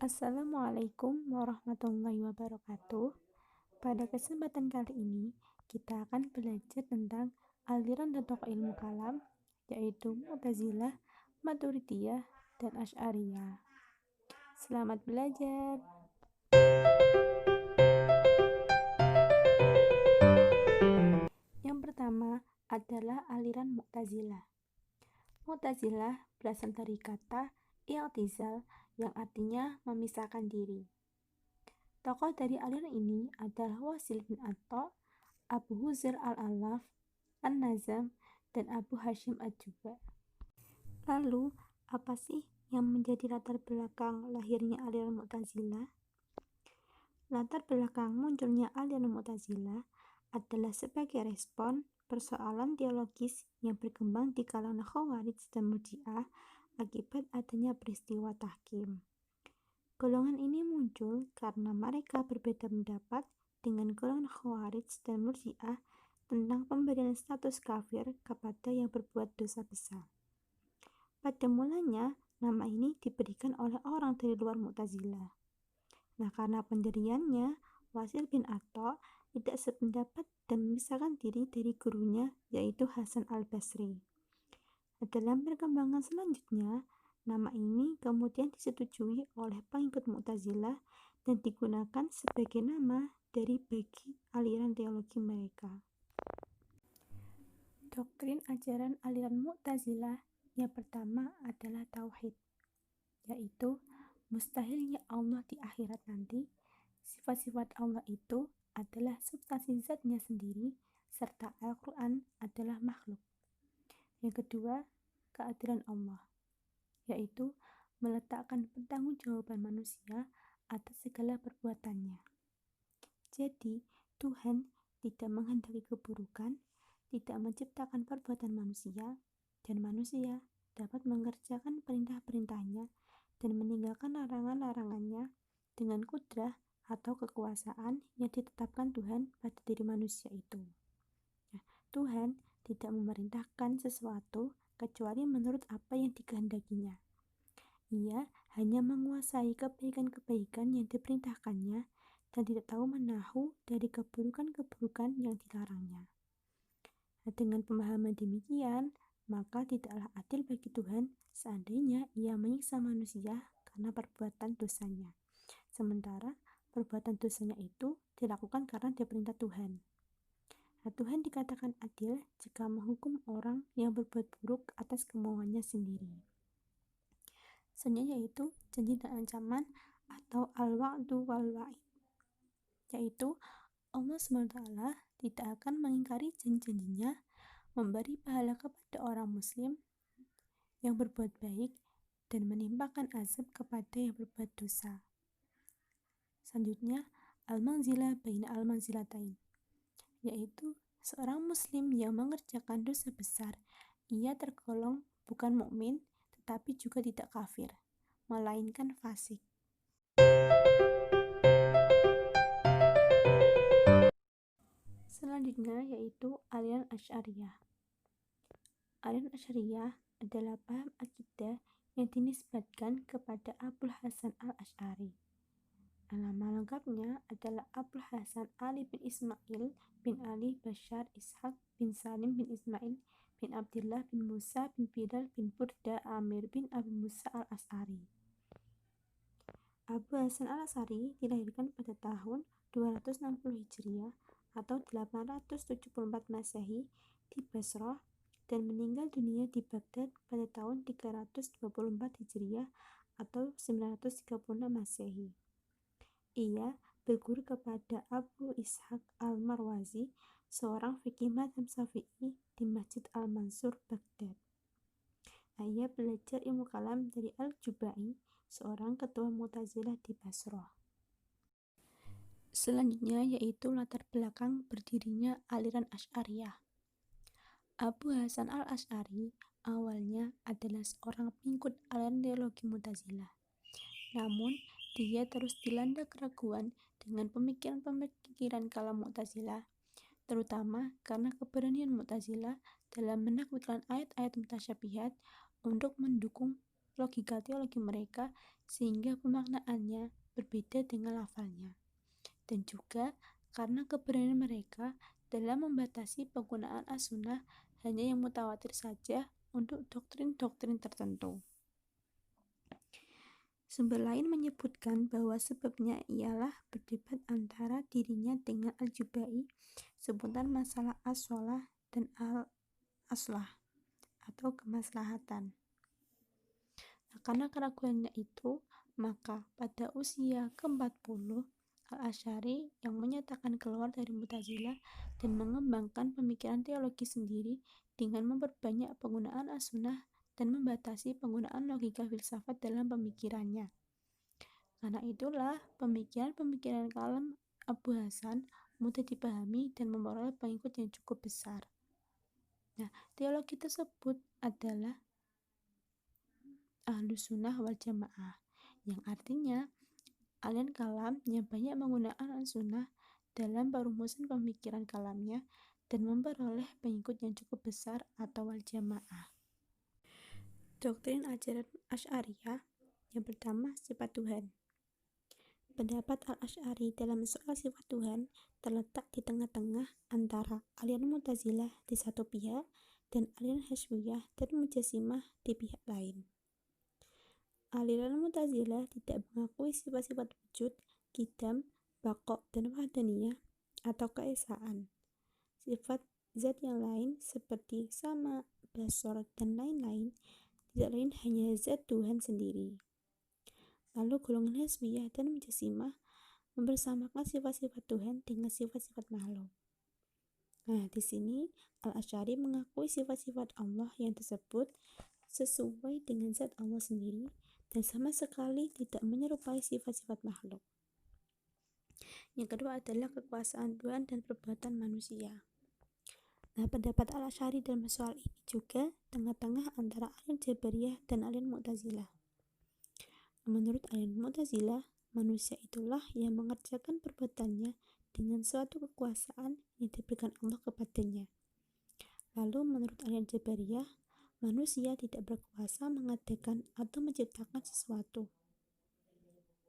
Assalamualaikum warahmatullahi wabarakatuh. Pada kesempatan kali ini, kita akan belajar tentang aliran dan tokoh ilmu kalam, yaitu Mu'tazilah, Maturidiyah, dan Asy'ariyah. Selamat belajar. Yang pertama adalah aliran Mu'tazilah. Mu'tazilah berasal dari kata i'tizal yang artinya memisahkan diri. Tokoh dari aliran ini adalah Wasil bin Atha, Abu Huzr al-Allaf, An-Nazam, dan Abu Hashim ad-Duba. Lalu, apa sih yang menjadi latar belakang lahirnya aliran Mu'tazilah? Latar belakang munculnya aliran Mu'tazilah adalah sebagai respon persoalan teologis yang berkembang di kalangan Khawarij dan Murji'ah akibat adanya peristiwa tahkim. Golongan ini muncul karena mereka berbeda pendapat dengan golongan Khawarij dan Murji'ah tentang pemberian status kafir kepada yang berbuat dosa besar. Pada mulanya, nama ini diberikan oleh orang dari luar Mu'tazilah. Nah, karena pendiriannya, Wasil bin Atha tidak sependapat dan memisahkan diri dari gurunya, yaitu Hasan al-Basri. Dalam perkembangan selanjutnya, nama ini kemudian disetujui oleh pengikut Mu'tazilah dan digunakan sebagai nama dari bagi aliran teologi mereka. Doktrin ajaran aliran Mu'tazilah yang pertama adalah tauhid, yaitu mustahilnya Allah di akhirat nanti. Sifat-sifat Allah itu adalah substansi zatnya sendiri, serta Al-Quran adalah makhluk. Yang kedua, keadilan Allah, yaitu meletakkan pertanggungjawaban manusia atas segala perbuatannya. Jadi, Tuhan tidak menghendaki keburukan, tidak menciptakan perbuatan manusia, dan manusia dapat mengerjakan perintah-perintahnya dan meninggalkan larangan-larangannya dengan kudrah atau kekuasaan yang ditetapkan Tuhan pada diri manusia itu. Nah, Tuhan tidak memerintahkan sesuatu kecuali menurut apa yang dikehendakinya. Ia hanya menguasai kebaikan-kebaikan yang diperintahkannya dan tidak tahu menahu dari keburukan-keburukan yang dilarangnya. Nah, dengan pemahaman demikian, maka tidaklah adil bagi Tuhan seandainya ia menyiksa manusia karena perbuatan dosanya. Sementara perbuatan dosanya itu dilakukan karena diperintah Tuhan. Nah, Tuhan dikatakan adil jika menghukum orang yang berbuat buruk atas kemauannya sendiri. Selanjutnya yaitu janji dan ancaman atau al-wa'du wal-wa'id, yaitu Allah SWT tidak akan mengingkari janji-janjinya memberi pahala kepada orang muslim yang berbuat baik dan menimpakan azab kepada yang berbuat dosa. Selanjutnya, al-manzilah baina al-manzilatain, yaitu seorang muslim yang mengerjakan dosa besar, ia tergolong bukan mukmin tetapi juga tidak kafir, melainkan fasik. Selanjutnya yaitu aliran Asy'ariyah. Aliran Asy'ariyah adalah paham akidah yang dinisbatkan kepada Abul Hasan al-Asy'ari. Nama lengkapnya adalah Abul Hasan Ali bin Ismail bin Ali Bashar Ishaq bin Salim bin Ismail bin Abdullah bin Musa bin Bilal bin Burda Amir bin Abi Musa al-Asy'ari. Abu Hasan al-Asy'ari dilahirkan pada tahun 260 Hijriah atau 874 Masehi di Basrah dan meninggal dunia di Baghdad pada tahun 324 Hijriah atau 936 Masehi. Ia berguru kepada Abu Ishaq al-Marwazi, seorang fikih mazhab Syafi'i di Masjid Al-Mansur, Baghdad. Ia belajar ilmu kalam dari Al-Jubai, seorang ketua Mu'tazilah di Basrah. Selanjutnya yaitu latar belakang berdirinya aliran Asy'ariyah. Abu Hasan al-Asy'ari awalnya adalah seorang pengikut aliran teologi Mu'tazilah. Namun, dia terus dilanda keraguan dengan pemikiran-pemikiran kalam Mu'tazilah, terutama karena keberanian Mu'tazilah dalam menakwilkan ayat-ayat mutasyabihat untuk mendukung logika teologi mereka sehingga pemaknaannya berbeda dengan lafalnya. Dan juga karena keberanian mereka dalam membatasi penggunaan as-sunnah hanya yang mutawatir saja untuk doktrin-doktrin tertentu. Sumber lain menyebutkan bahwa sebabnya ialah berdebat antara dirinya dengan Al-Jubai seputar masalah as-sholah dan al-aslah atau kemaslahatan. Karena keraguannya itu, maka pada usia ke-40, Al-Asy'ari yang menyatakan keluar dari Mu'tazilah dan mengembangkan pemikiran teologi sendiri dengan memperbanyak penggunaan as-sunnah dan membatasi penggunaan logika filsafat dalam pemikirannya. Karena itulah, pemikiran-pemikiran kalam Abu Hasan mudah dipahami dan memperoleh pengikut yang cukup besar. Nah, teologi tersebut adalah Ahlus Sunnah wal Jamaah, yang artinya aliran kalam yang banyak menggunakan as-sunnah dalam perumusan pemikiran kalamnya dan memperoleh pengikut yang cukup besar atau wal Jamaah. Doktrin ajaran Asy'ariyah yang pertama, sifat Tuhan. Pendapat Al-Asy'ari dalam soal sifat Tuhan terletak di tengah-tengah antara aliran Mu'tazilah di satu pihak dan aliran Hasy'iyah dan Mujassimah di pihak lain. Aliran Mu'tazilah tidak mengakui sifat-sifat wujud, qidam, baqa' dan wahdaniyah atau keesaan. Sifat zat yang lain seperti sama, basor, dan lain-lain tidak lain hanya zat Tuhan sendiri. Lalu golongan Hasy'iyah dan Mujassimah mempersamakan sifat-sifat Tuhan dengan sifat-sifat makhluk. Nah, di sini Al-Asy'ari mengakui sifat-sifat Allah yang tersebut sesuai dengan zat Allah sendiri dan sama sekali tidak menyerupai sifat-sifat makhluk. Yang kedua adalah kekuasaan Tuhan dan perbuatan manusia. Nah, pendapat Al-Asy'ari dalam soal ini juga tengah-tengah antara aliran Jabariyah dan aliran Mu'tazilah. Menurut aliran Mu'tazilah, manusia itulah yang mengerjakan perbuatannya dengan suatu kekuasaan yang diberikan Allah kepadanya. Lalu menurut aliran Jabariyah, manusia tidak berkuasa mengadakan atau menciptakan sesuatu.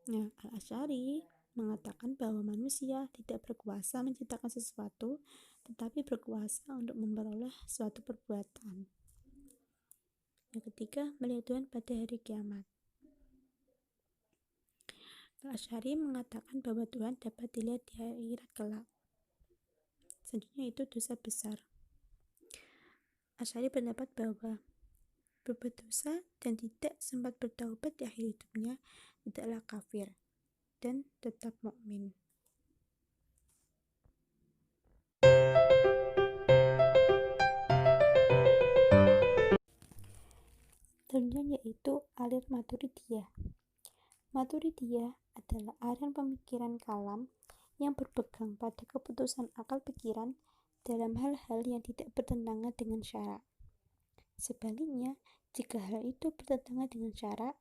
Nah, Al-Asy'ari mengatakan bahwa manusia tidak berkuasa menciptakan sesuatu, tetapi berkuasa untuk memperoleh suatu perbuatan. Yang ketiga, melihat Tuhan pada hari kiamat. Al-Asy'ari mengatakan bahwa Tuhan dapat dilihat di akhirat kelak. Selanjutnya itu dosa besar. Asy'ari berpendapat bahwa berbuat dosa dan tidak sempat bertaubat di akhir hidupnya tidaklah kafir dan tetap mukmin. Selanjutnya yaitu aliran Maturidiyah. Maturidiyah adalah aliran pemikiran kalam yang berpegang pada keputusan akal pikiran dalam hal-hal yang tidak bertentangan dengan syara'. Sebaliknya, jika hal itu bertentangan dengan syara',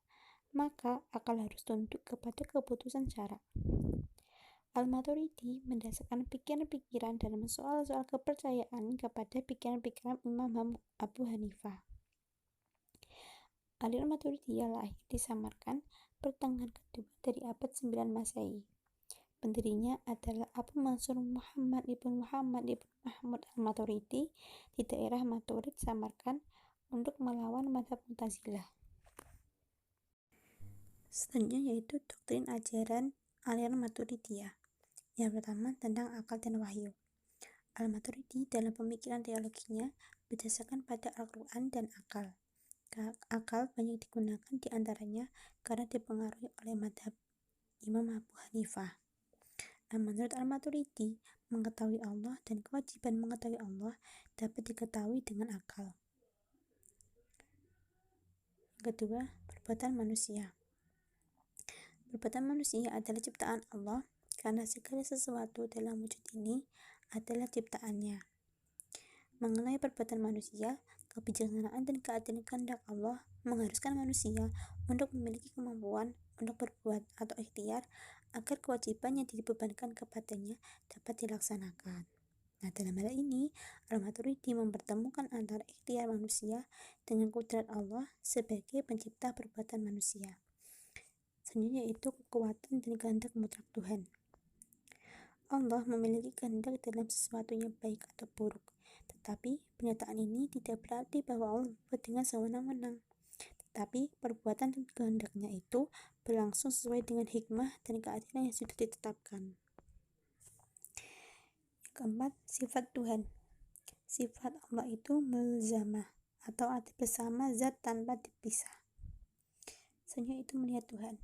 maka akal harus tunduk kepada keputusan syara'. Al-Maturidi mendasarkan pikiran-pikiran dalam soal-soal kepercayaan kepada pikiran-pikiran Imam Abu Hanifah. Aliran Maturidiyah lahir di Samarkand pertengahan kedua dari abad 9 Masehi. Pendirinya adalah Abu Mansur Muhammad ibn Mahmud al-Maturidi di daerah Maturid, Samarkand untuk melawan mazhab Mu'tazilah. Selanjutnya yaitu doktrin ajaran aliran Maturidiyah. Yang pertama tentang akal dan wahyu. Al-Maturidi dalam pemikiran teologinya berdasarkan pada Al-Quran dan akal. Akal banyak digunakan diantaranya karena dipengaruhi oleh mazhab Imam Abu Hanifah. Menurut Al-Maturidi, mengetahui Allah dan kewajiban mengetahui Allah dapat diketahui dengan akal. Kedua, perbuatan manusia. Perbuatan manusia adalah ciptaan Allah karena segala sesuatu dalam wujud ini adalah ciptaannya. Mengenai perbuatan manusia, kebijaksanaan dan keadilan kehendak Allah mengharuskan manusia untuk memiliki kemampuan untuk berbuat atau ikhtiar agar kewajiban yang dibebankan kepadanya dapat dilaksanakan. Nah, dalam hal ini, Al-Maturidi mempertemukan antara ikhtiar manusia dengan kudrat Allah sebagai pencipta perbuatan manusia. Selanjutnya yaitu kekuatan dan kehendak mutlak Tuhan. Allah memiliki kehendak dalam sesuatu yang baik atau buruk, tetapi pernyataan ini tidak berarti bahwa Allah berbuat dengan sewenang-wenang. Tetapi perbuatan dan kehendaknya itu berlangsung sesuai dengan hikmah dan keadilan yang sudah ditetapkan. Keempat, sifat Tuhan. Sifat Allah itu mulzamah atau arti bersama zat tanpa dipisah. Selanjutnya itu melihat Tuhan.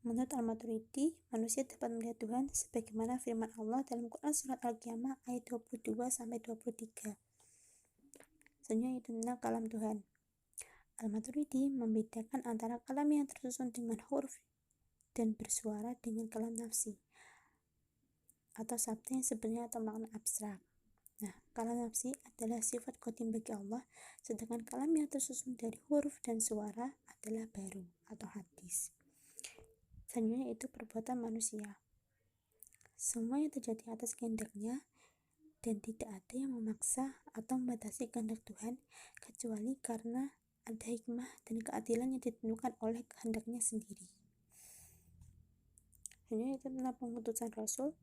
Menurut Al-Maturidi, manusia dapat melihat Tuhan sebagaimana firman Allah dalam Quran surat Al-Qiyamah ayat 22-23. Selanjutnya itu tentang kalam Tuhan. Al-Maturidi membedakan antara kalam yang tersusun dengan huruf dan bersuara dengan kalam nafsi atau sabda yang sebenarnya atau makna abstrak. Nah, kalam nafsi adalah sifat qadim bagi Allah, sedangkan kalam yang tersusun dari huruf dan suara adalah baru atau hadis. Selanjutnya itu perbuatan manusia. Semua yang terjadi atas kehendaknya dan tidak ada yang memaksa atau membatasi kehendak Tuhan kecuali karena ada hikmah dan keadilan yang ditentukan oleh kehendaknya sendiri. Selanjutnya itu tentang pengutusan Rasul.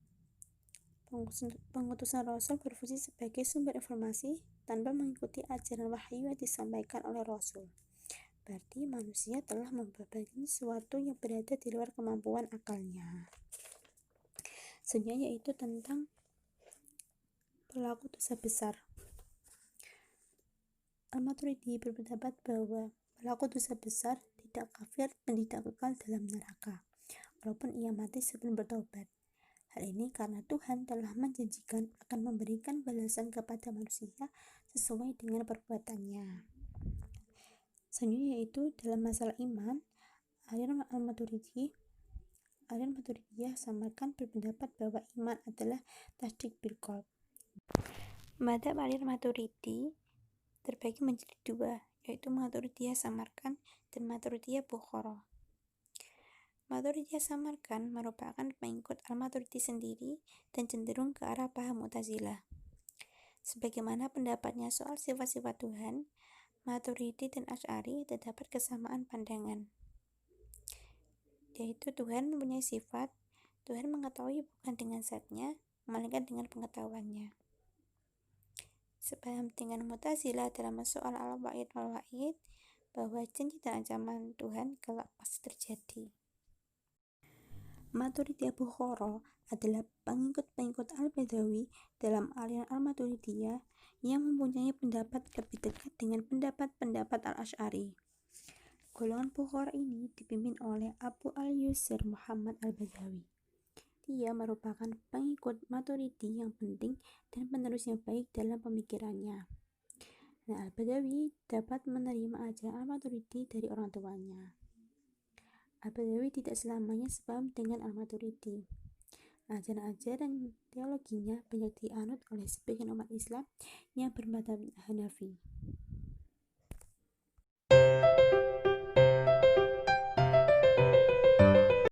Pengutusan Rasul berfungsi sebagai sumber informasi tanpa mengikuti ajaran wahyu yang disampaikan oleh Rasul. Berarti manusia telah memperbaiki sesuatu yang berada di luar kemampuan akalnya. Selanjutnya yaitu tentang pelaku dosa besar. Al-Maturidi berpendapat bahwa pelaku dosa besar tidak kafir dan tidak kekal dalam neraka, walaupun ia mati sebelum bertobat. Hal ini karena Tuhan telah menjanjikan akan memberikan balasan kepada manusia sesuai dengan perbuatannya. Selanjutnya yaitu dalam masalah iman, aliran Al-Maturidi samarkan berpendapat bahwa iman adalah tasdik bil qalb. Madzhab aliran Maturidi terbagi menjadi dua, yaitu Maturidiyah Samarkand dan Maturidiyah Bukhara. Maturidiyah Samarkand merupakan pengikut Al-Maturidi sendiri dan cenderung ke arah paham Mu'tazilah. Sebagaimana pendapatnya soal sifat-sifat Tuhan, Maturidi dan Asy'ari terdapat kesamaan pandangan, yaitu Tuhan mempunyai sifat, Tuhan mengetahui bukan dengan zatnya, melainkan dengan pengetahuannya. Sepaham dengan Mu'tazilah dalam soal al-wa'id wal-wa'id, bahwa janji dan ancaman Tuhan kelak pasti terjadi. Maturidiyah Bukhara adalah pengikut-pengikut Al-Badawi dalam aliran Al-Maturidiyah yang mempunyai pendapat lebih dekat dengan pendapat Al-Asy'ari. Golongan Bukhara ini dipimpin oleh Abu al-Yusr Muhammad al-Badawi. Dia merupakan pengikut Maturidi yang penting dan penerus yang baik dalam pemikirannya. Nah, Al-Badawi dapat menerima ajaran Al-Maturidi dari orang tuanya. Al-Badawi tidak selamanya sepaham dengan Al-Maturidi. Ajaran-ajaran teologinya banyak dianut oleh sebagian umat Islam yang bermadzhab Hanafi.